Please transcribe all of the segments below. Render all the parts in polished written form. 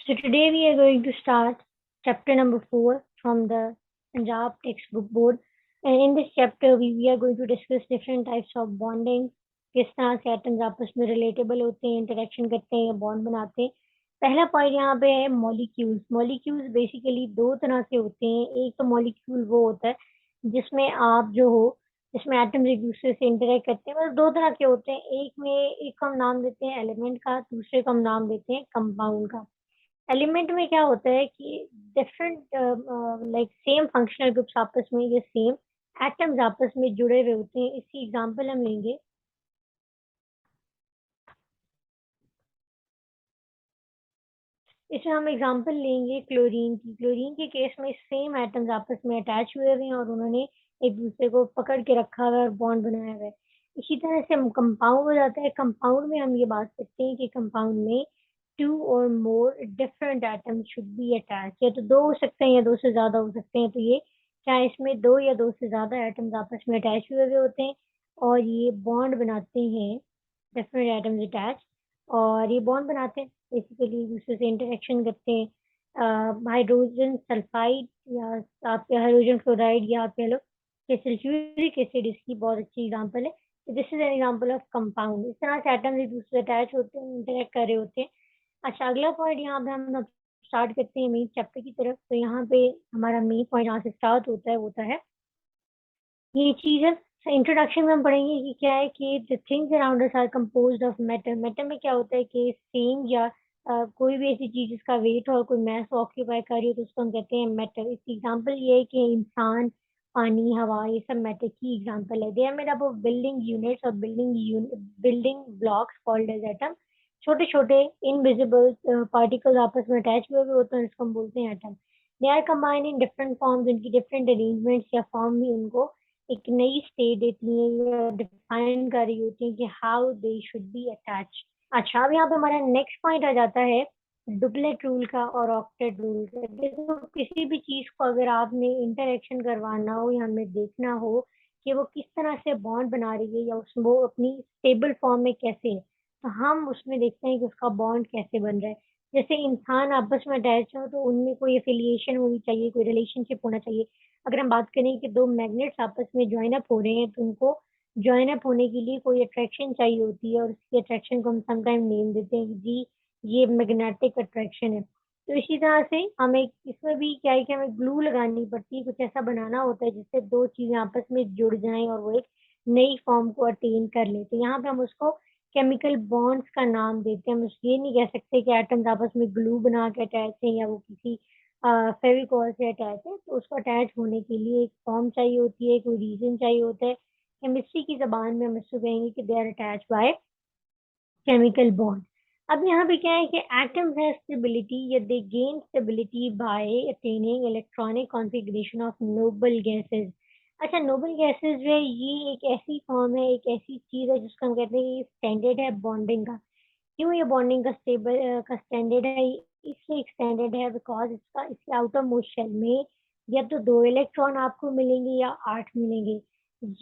So today we are going to start chapter number 4 from the Punjab textbook board. And in this chapter we are going to discuss different types of bonding, किस तरह से atoms आपस में relatable होते हैं, interaction करते हैं या बॉन्ड बनाते हैं. पहला पॉइंट यहाँ पे है मॉलिक्यूल्स. मॉलिक्यूल्स बेसिकली दो तरह के होते हैं. एक तो मॉलिक्यूल वो होता है जिसमें आप जो हो जिसमें एटम्स एक दूसरे से इंटरेक्ट करते हैं. मतलब दो तरह के होते हैं. एक को हम नाम देते हैं एलिमेंट का, दूसरे को हम नाम देते हैं कंपाउंड का. एलिमेंट में क्या होता है कि different like same functional groups आपस में ये सेम एटम्स आपस में जुड़े हुए होते हैं. इसकी एग्जांपल हम लेंगे. इसमें हम एग्जांपल लेंगे क्लोरीन की. क्लोरीन के केस में सेम एटम्स आपस में अटैच हुए हुए हैं और उन्होंने एक दूसरे को पकड़ के रखा हुआ है और बॉन्ड बनाया हुआ है. इसी तरह से हम कंपाउंड हो जाता है. कंपाउंड में हम ये बात करते हैं कि कंपाउंड में टू और more different atoms should be attach. या तो दो हो सकते हैं या दो से ज्यादा हो सकते हैं. तो ये क्या इसमें दो या दो से ज्यादा एटम्स आपस में अटैच हुए हुए होते हैं और ये बॉन्ड बनाते हैं. डिफरेंट एटम्स अटैच और ये बॉन्ड बनाते हैं, बेसिकली एक दूसरे से इंटरेक्शन करते हैं. हाइड्रोजन सल्फाइड या आप हाइड्रोजन क्लोराइड या आप कह लो कि सल्फ्यूरिक एसिड इसकी बहुत अच्छी एग्जांपल है. This is an example of compound. इस तरह से एटम्स एक दूसरे से अटैच होते हैं, इंटरेक्ट कर रहे होते हैं. अच्छा, अगला पॉइंट यहाँ पे हम स्टार्ट करते हैं मेन चैप्टर की तरफ. तो यहाँ पे हमारा मेन पॉइंट यहाँ से स्टार्ट होता है, होता है ये चीज है. इंट्रोडक्शन में हम पढ़ेंगे कि क्या है कि the things around us are composed of matter. Matter में क्या होता है कि सेम या कोई भी ऐसी चीज जिसका वेट और कोई मास ऑक्यूपाई कर रही हो तो उसको हम कहते हैं मैटर. इसकी एग्जांपल ये है कि इंसान, पानी, हवा, ये सब मैटर की एग्जांपल है. They are made up of building units और building blocks called as atom. छोटे छोटे इनविजिबल पार्टिकल्स आपस में अटैच हुए हुए होते हैं, इसको हम बोलते हैं atom. They are combined in different forms. उनकी डिफरेंट अरेंजमेंट्स या फॉर्म भी उनको एक नई स्टेट देती है, डिफाइन कर रही होती है कि how they should be attach. अच्छा, अब यहाँ पे हमारा नेक्स्ट पॉइंट आ जाता है डुप्लेट रूल का और ऑक्टेट रूल का. देखो, किसी भी चीज को अगर आपने इंटरेक्शन करवाना हो या हमें देखना हो कि वो किस तरह से बॉन्ड बना रही है या उसमें वो अपनी स्टेबल फॉर्म में कैसे है, तो हम उसमें देखते हैं कि उसका बॉन्ड कैसे बन रहा है. जैसे इंसान आपस में अटैच हो तो उनमें कोई एफिलिएशन होनी चाहिए, कोई रिलेशनशिप होना चाहिए. अगर हम बात करें कि दो मैग्नेट्स आपस में ज्वाइन अप हो रहे हैं तो उनको ज्वाइन अप होने के लिए कोई अट्रैक्शन चाहिए होती है और उसकी अट्रैक्शन को हम समटाइम नेम देते हैं कि जी ये मैग्नेटिक अट्रैक्शन है. तो इसी तरह से हमें इसमें भी क्या है कि हमें ग्लू लगानी पड़ती है, कुछ ऐसा बनाना होता है जिससे दो चीजें आपस में जुड़ जाएं और वो एक नई फॉर्म को अटेन कर ले. तो यहाँ पे हम उसको केमिकल बॉन्ड्स का नाम देते हैं. हम ये नहीं कह सकते कि एटम्स आपस में ग्लू बना के अटैच है या वो किसी फेविकॉल से अटैच है. तो उसको अटैच होने के लिए एक फॉर्म चाहिए होती है, कोई रीजन चाहिए होता है. केमिस्ट्री की जबान में हम इसको कहेंगे कि they are attach by chemical bond. अब यहाँ पे क्या है कि एटम्स है स्टेबिलिटी या दे gain stability by attaining electronic configuration of noble gases. अच्छा, नोबल गैसेस जो है ये एक ऐसी फॉर्म है, एक ऐसी चीज है जिसको हम कहते हैं कि स्टैंडर्ड है बॉन्डिंग का. क्यों ये बॉन्डिंग का स्टैंडर्ड है? इसलिए एक स्टैंडर्ड है बिकॉज इसके आउटर मोस्ट शेल में या तो दो इलेक्ट्रॉन आपको मिलेंगे या 8 मिलेंगे.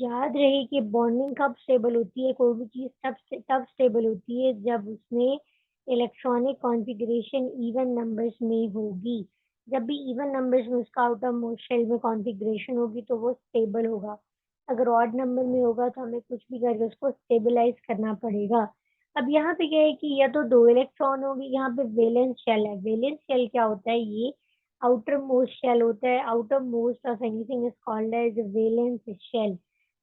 याद रहे कि बॉन्डिंग कब स्टेबल होती है, कोई भी चीज तब स्टेबल होती है जब उसमें इलेक्ट्रॉनिक कॉन्फ़िगरेशन इवन नंबर्स में होगी. जब भी इवन नंबर्स में उसका आउटर मोस्ट शेल में कॉन्फ़िगरेशन होगी तो वो स्टेबल होगा. अगर ऑड नंबर में होगा तो हमें कुछ भी करके उसको स्टेबलाइज करना पड़ेगा. अब यहाँ पे क्या है कि या तो दो इलेक्ट्रॉन होगी. यहाँ पे वैलेंस शेल है. वैलेंस शेल क्या होता है? ये आउटर मोस्ट शेल होता है. Outermost of anything is called as valence shell.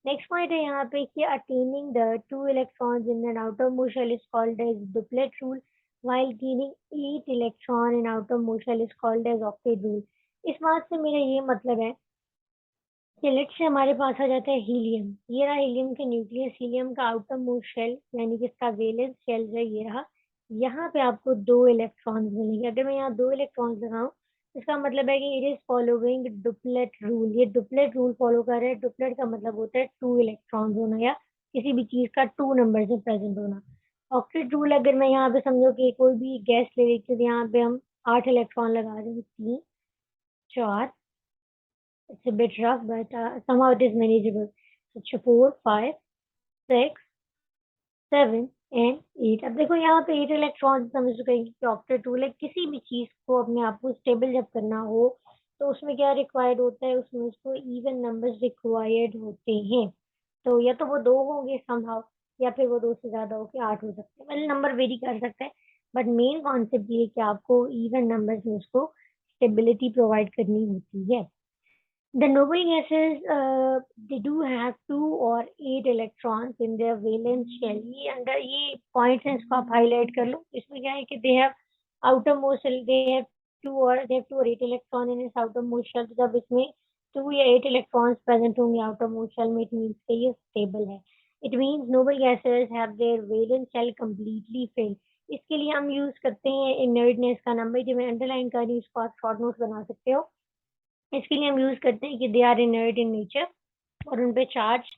Next point है यहाँ पे कि attaining the two electrons in an outermost shell is called as duplet rule while gaining 8 electron in outermost shell is called as octet rule. इस बात से मेरा ये मतलब है कि लेट से हमारे पास आ जाता है हीलियम. ये रहा हीलियम के न्यूक्लियस. हीलियम का आउटर मोस्ट शेल यानी कि इसका वैलेंस शेल जो है ये रहा. यहाँ पे आपको दो इलेक्ट्रॉन्स मिलेंगे. अगर मैं यहाँ दो इलेक्ट्रॉन्स लगाऊं इसका मतलब है कि it is following duplet rule. ये डुप्लेट रूल फॉलो कर रहा है. डुप्लेट का मतलब होता है टू इलेक्ट्रॉन्स होना या किसी भी चीज का टू नंबर से प्रेजेंट होना. ऑक्टेट रूल अगर मैं यहाँ पे समझो कि कोई भी गैस ले लेती हूँ, यहाँ पे हम 8 इलेक्ट्रॉन लगा रहे हैं. 3, 4, it's a bit rough, but somehow it is manageable. So 4, 5, 6, 7, and 8। अब देखो यहाँ पे 8 इलेक्ट्रॉन समझ चुके हैं कि ऑक्टेट रूल है, किसी भी चीज को अपने आप को स्टेबल जब करना हो तो उसमें क्या रिक्वायर्ड होता है, उसमें उसको इवन नंबर्स रिक्वायर्ड होते हैं। तो या तो वो दो होंगे समहाउ, या फिर वो दो से ज्यादा होके 8 हो सकते हैं, मतलब नंबर वेरी कर सकता है। बट मेन कॉन्सेप्ट ये है कि आपको इवन नंबर्स में उसको स्टेबिलिटी प्रोवाइड करनी होती है। The noble gases, they do have 2 or 8 electrons in their valence shell। ये अंदर ये पॉइंट्स हैं, इसको आप हाईलाइट कर लो। इसमें क्या है कि they have outermost shell, they have 2 or 8 electron in its outermost shell। तो जब इसमें 2 या 8 electrons present होंगे outermost shell में, it means कि ये stable है। It means noble gases have their valence shell completely filled। इसके लिए हम यूज करते हैं inertness का नंबर, जो मैं अंडरलाइन कर रही हूँ, इसको आप शॉर्ट नोट बना सकते हो। इसके लिए हम यूज करते हैं कि they are inert in nature, और उन पे चार्ज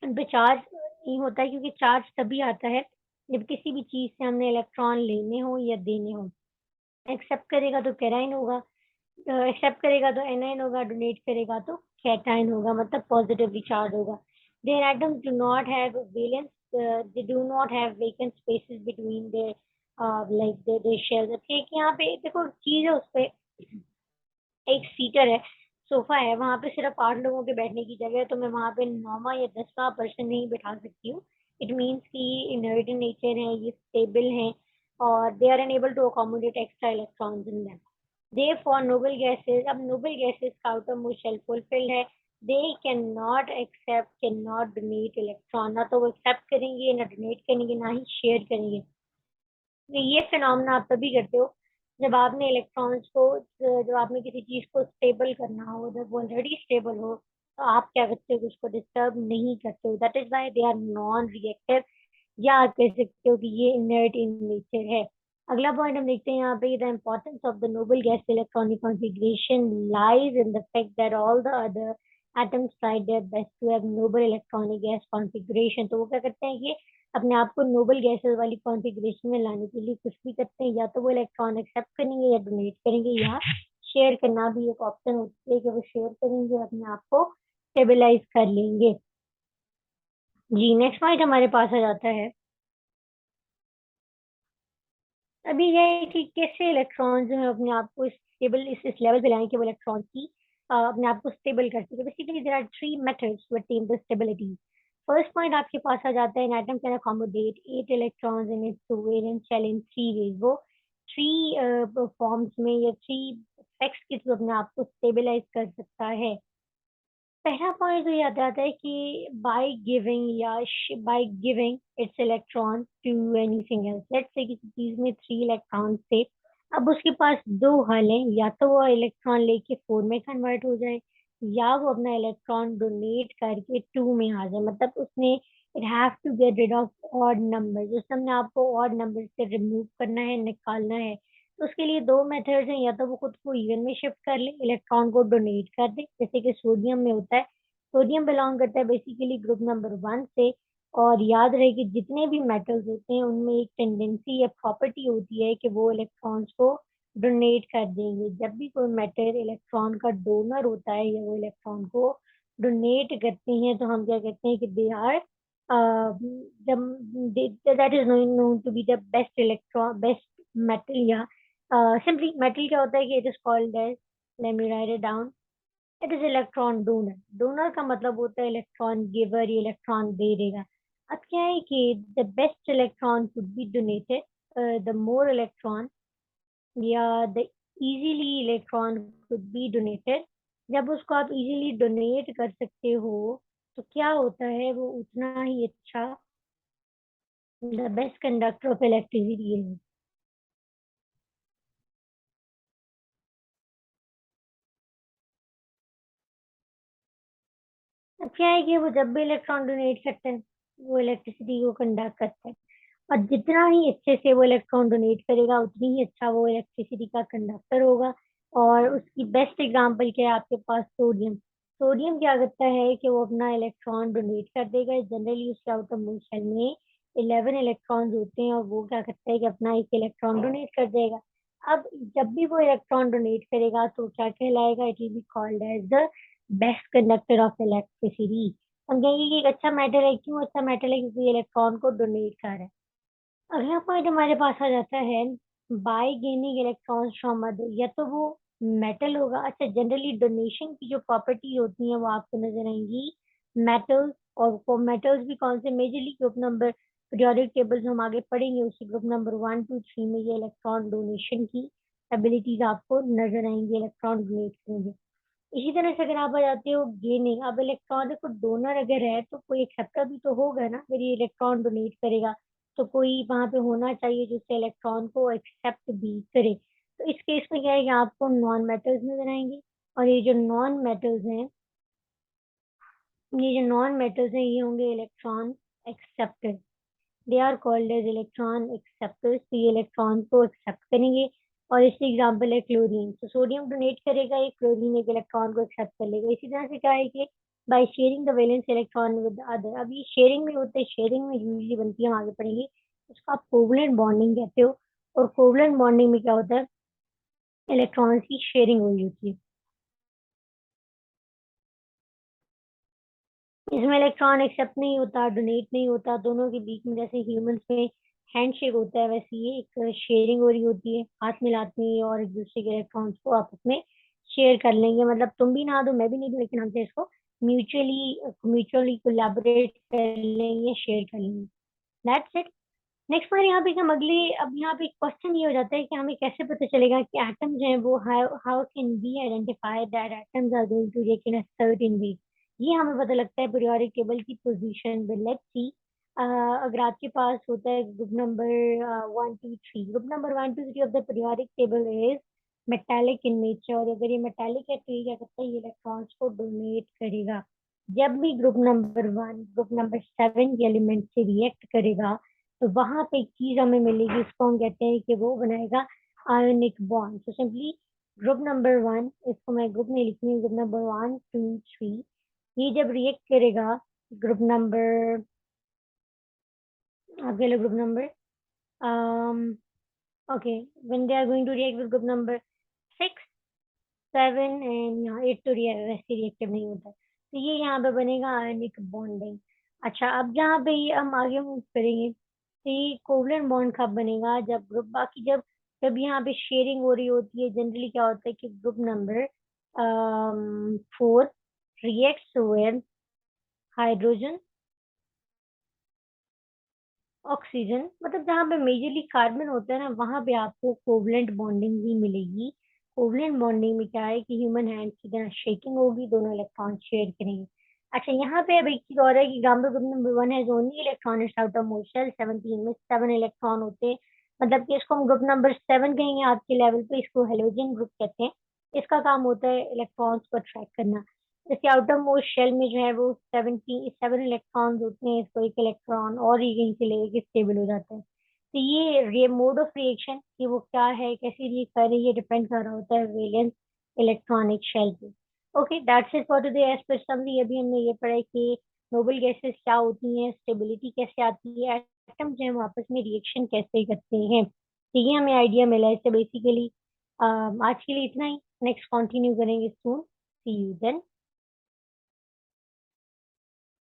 नहीं होता है, क्योंकि चार्ज तभी आता है जब किसी भी चीज से हमने इलेक्ट्रॉन लेने हो या देने हो। एक्सेप्ट करेगा तो कैराइन होगा, एक्सेप्ट करेगा तो एनाइन होगा, डोनेट करेगा तो कैटाइन होगा, मतलब पॉजिटिवली चार्ज होगा। Their atoms do not have valence, they do not have vacant spaces between their like their shells. ठीक, यहाँ पे देखो चीज है, उस पे एक सीटर है, सोफा है, वहां पे सिर्फ 8 लोगों के बैठने की जगह है, तो मैं वहां पे 9वां या 10वां पर्सन नहीं बैठा सकती हूँ। इट मीन्स कि ये इनर्ट इन नेचर है, ये स्टेबल है, और they are unable to accommodate extra electrons in them. Therefore noble gases, अब नोबल गैसेज का आउटर मोस्ट शेल फुलफिल्ड है। They can not accept, can not donate electron, ना तो वो एक्सेप्ट करेंगे, ना डोनेट करेंगे, ना ही शेयर करेंगे। तो ये फिनोमेना आप तभी करते हो जब आपने इलेक्ट्रॉन्स को, जब आपने किसी चीज को स्टेबल करना हो, जब वो ऑलरेडी स्टेबल हो, तो आप क्या करते हो, उसको डिस्टर्ब नहीं करते हो। That is why they are non reactive, या आप कह सकते हो कि ये इनर्ट इन नेचर है। अगला पॉइंट हम देखते हैं यहाँ पे, the importance of the noble gas electronic configuration lies in the fact that all the other atoms tried their best to have noble electronic gas configuration. तो वो क्या करते हैं कि अपने आप को नोबल गैसेस वाली कॉन्फ़िगरेशन में लाने के लिए कुछ भी करते हैं, या तो वो इलेक्ट्रॉन एक्सेप्ट करेंगे, या डोनेट करेंगे, या शेयर करना भी एक ऑप्शन होती है कि वो शेयर करेंगे, अपने आप को स्टेबलाइज कर लेंगे। जी, नेक्स्ट पॉइंट हमारे पास आ जाता है। अभी यह है कि कैसे इलेक्ट्रॉन जो है अपने आप को स्टेबल इस लेवल पे लाएं कि वो इलेक्ट्रॉन की अपने आप को स्टेबल कर सके। Basically there are 3 methods to attain the stability. First point आपके पास आ जाता है, an atom can accommodate 8 electrons in its covalent shell in 3 ways. वो 3 फॉर्म्स में या 3 फैक्ट्स के थ्रू अपने आप को स्टेबलाइज कर सकता है। पहला पॉइंट तो ये आता है कि by giving its electron to anything else. Let's say किसी चीज में 3 इलेक्ट्रॉन थे, अब उसके पास दो हल हैं, या तो वो इलेक्ट्रॉन लेके 4 में कन्वर्ट हो जाए, या वो अपना इलेक्ट्रॉन डोनेट करके 2 में आ जाए। मतलब उसने it have to get rid of odd number, जिससे हमने आपको ऑड नंबर से रिमूव करना है, निकालना है। तो उसके लिए 2 मेथड्स हैं, या तो वो खुद को इवन में शिफ्ट कर ले, इलेक्ट्रॉन को डोनेट कर दे, जैसे कि सोडियम में होता है। सोडियम बिलोंग करता है बेसिकली ग्रुप नंबर 1 से। और याद रहे कि जितने भी मेटल्स होते हैं उनमें एक टेंडेंसी या प्रॉपर्टी होती है कि वो इलेक्ट्रॉन्स को डोनेट कर देंगे। जब भी कोई मेटल इलेक्ट्रॉन का डोनर होता है या वो इलेक्ट्रॉन को डोनेट करते हैं, तो हम क्या कहते हैं कि दे आर, जब that is known to be the best electron, best metal, या सिंपली मेटल क्या होता है कि it is called as, let me write it down, it is electron donor. Donor का मतलब होता है इलेक्ट्रॉन गिवर, ये इलेक्ट्रॉन दे देगा। अब क्या है कि the best electron could be donated, the more electron, या the easily electron could be donated. जब उसको आप इजीली डोनेट कर सकते हो, तो क्या होता है, वो उतना ही अच्छा the best conductor of electricity है। अब क्या है कि वो जब भी इलेक्ट्रॉन डोनेट करते हैं, वो इलेक्ट्रिसिटी को कंडक्ट करते हैं, और जितना ही अच्छे से वो इलेक्ट्रॉन डोनेट करेगा, उतनी ही अच्छा वो इलेक्ट्रिसिटी का कंडक्टर होगा। और उसकी बेस्ट एग्जांपल क्या है आपके पास, सोडियम। सोडियम क्या करता है कि वो अपना इलेक्ट्रॉन डोनेट कर देगा। जनरली उसके आउटर मोस्ट शेल में 11 इलेक्ट्रॉन्स होते हैं, और वो क्या करता है कि अपना एक इलेक्ट्रॉन डोनेट कर देगा। अब जब भी वो इलेक्ट्रॉन डोनेट करेगा तो क्या कहलाएगा, it will be called as the best conductor of electricity. हम कहेंगे कि एक अच्छा मेटल है। क्यों अच्छा मेटल है? क्योंकि इलेक्ट्रॉन को डोनेट कर रहा है। अगला पॉइंट हमारे पास आ जाता है bye gaining electrons from other, या तो वो मेटल होगा। अच्छा, जनरली डोनेशन की जो प्रॉपर्टी होती है वो आपको नजर आएंगी मेटल्स। और वो मेटल्स भी कौन से? Majorly group number periodic tables हम आगे पढ़ेंगे, उसी ग्रुप नंबर 1 2 3 में ये इलेक्ट्रॉन डोनेशन की एबिलिटीज आपको नजर आएंगी, इलेक्ट्रॉन डोनेट करेंगे। इसी तरह से अगर आप आ जाते हो गेनिंग, अब इलेक्ट्रॉन को डोनर अगर है तो कोई एक्सेप्टर भी तो होगा ना, अगर ये इलेक्ट्रॉन डोनेट करेगा तो कोई वहां पे होना चाहिए जो उससे इलेक्ट्रॉन को एक्सेप्ट भी करे। तो इस केस में क्या है कि आपको नॉन मेटल्स नजर आएंगे। और ये जो नॉन मेटल्स हैं ये होंगे electron acceptor. They are called as electron acceptors. तो ये इलेक्ट्रॉन को एक्सेप्ट करेंगे। और इसकी एग्जांपल है क्लोरीन। तो सोडियम डोनेट करेगा, एक क्लोरीन एक इलेक्ट्रॉन को एक्सेप्ट कर लेगा। इसी तरह से क्या है कि by sharing the valence electron with other, अब ये शेयरिंग में होते हैं, शेयरिंग में यूजली बनती है, हम आगे पढ़ेंगे। उसको आप कोवलेंट बॉन्डिंग कहते हो। और कोवलेंट बॉन्डिंग में क्या होता है? इलेक्ट्रॉन्स की शेयरिंग हो रही होती है। इसमें इलेक्ट्रॉन एक्सेप्ट नहीं होता, डोनेट नहीं होता, दोनों के बीच में जैसे ह्यूमंस में हैंडशेक होता है वैसे ये एक शेयरिंग हो रही होती है, हाथ मिलाते हैं और एक दूसरे के इलेक्ट्रॉन्स को आपस में शेयर कर लेंगे। मतलब तुम भी ना दो मैं भी नहीं दूं, लेकिन हमसे इसको म्यूचुअली म्यूचुअली कोलैबोरेट कर लेंगे, शेयर कर लेंगे। That's it. नेक्स्ट बार यहाँ पे हम अगले, अब यहाँ पे एक क्वेश्चन ये हो जाता है कि हमें कैसे पता चलेगा कि एटम्स जो है वो how can be identify that atoms are going to react in a certain way. ये हमें पता लगता है पीरियोडिक टेबल की पोजीशन में। लेट्स सी, अगर आपके पास होता है group number 1 2 3, group number 1 2 3 of the periodic table is metallic in nature. और अगर ये मेटालिक है तो ये क्या करता है? ये इलेक्ट्रॉन्स को डोनेट करेगा। जब भी ग्रुप नंबर 1 ग्रुप नंबर 7 के एलिमेंट से रिएक्ट करेगा तो वहां पे एक चीज हमें मिलेगी, इसको हम कहते हैं कि वो बनाएगा आयोनिक बॉन्ड। तो सिंपली ग्रुप नंबर 1, इसको मैं ग्रुप में लिखूंगी, ग्रुप नंबर 1 2 3, ये जब रिएक्ट करेगा ग्रुप नंबर, आपके लिए group number, okay, when they are going to react with group number 6 7 and यहाँ 8 तो वैसे रिएक्टिव नहीं होता। तो ये यहाँ पे बनेगा आयनिक बॉन्डिंग। अच्छा, अब यहाँ पे ये हम आगे मूव करेंगे तो ये कोवलेंट बॉन्ड कब बनेगा? जब ग्रुप बाकी जब जब यहाँ पे शेयरिंग हो रही होती है, जनरली क्या होता है कि group number 4 reacts with hydrogen oxygen, मतलब जहाँ पे मेजरली कार्बन होता है ना वहां पे आपको कोवलेंट बॉन्डिंग ही मिलेगी। कोवलेंट बॉन्डिंग में क्या है कि ह्यूमन हैंड की तरह शेकिंग होगी, दोनों इलेक्ट्रॉन शेयर करेंगे। अच्छा, यहाँ पे अब एक चीज और है कि gamma group number 1 has only electron out of motion 17 में 7 इलेक्ट्रॉन होते हैं। मतलब कि इसको हम ग्रुप नंबर 7 कहेंगे आपके लेवल पे, इसको हेलोजन ग्रुप कहते हैं। इसका काम होता है इलेक्ट्रॉन्स को अट्रैक्ट करना। जैसे आउटर मोस्ट शेल में जो है वो 7 इलेक्ट्रॉन होते हैं, इसको एक इलेक्ट्रॉन और ही कहीं से लेके स्टेबल हो जाता है। तो ये मोड ऑफ रिएक्शन कि वो क्या है, कैसे रिएक्ट कर रही है, डिपेंड कर रहा होता है वैलेंस इलेक्ट्रॉनिक शेल पे। Okay, that's it for today. As per summary अभी हमने ये पढ़ा है कि नोबल गैसेस क्या होती हैं, स्टेबिलिटी कैसे आती है, एटम जो है वो आपस में रिएक्शन कैसे करते हैं। तो ये हमें आइडिया मिला है इससे बेसिकली। आज के लिए इतना ही, नेक्स्ट कंटिन्यू करेंगे सून। सी यू देन।